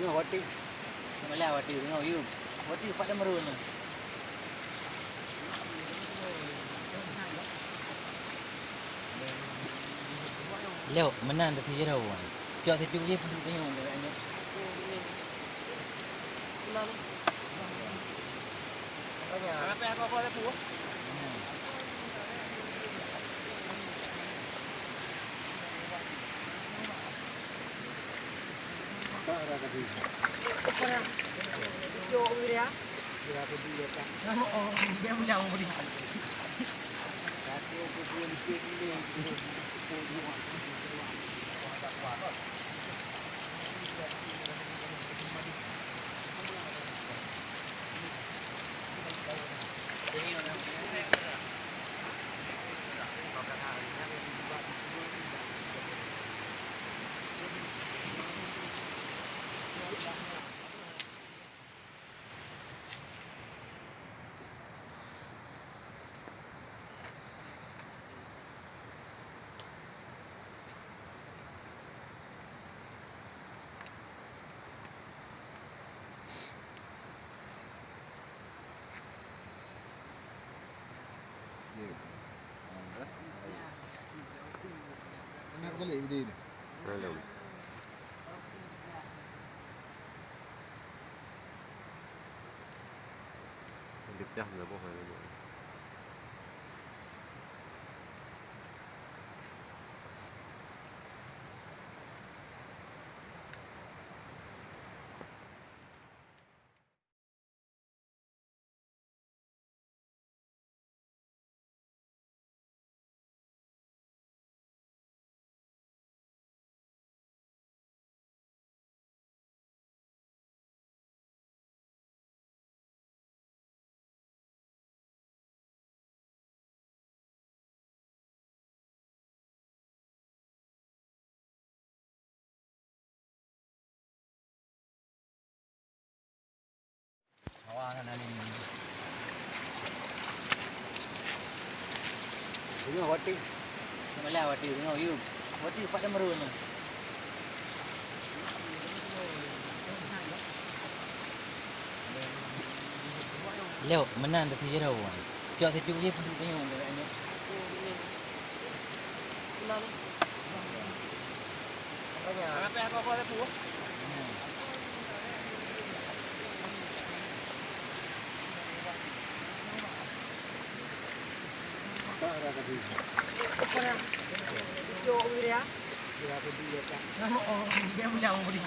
Tengok watik. Malah watik tengok you. Watik pada merun. Leo menang tapi jauh. Cak sejuk je pun tengok agaknya. Apa yang kau ada buat? Dia punya umur ini. Nak balik video ni. Belum. Dia pecah dah bohong ni. Awak nak ni. Tengok watik. Malah watik tengok you. Watik pada merun. Leo menang tapi jauh. Cak sejuk je pun tengok agaknya. Apa yang kau ada buat? Dia punya umur ini.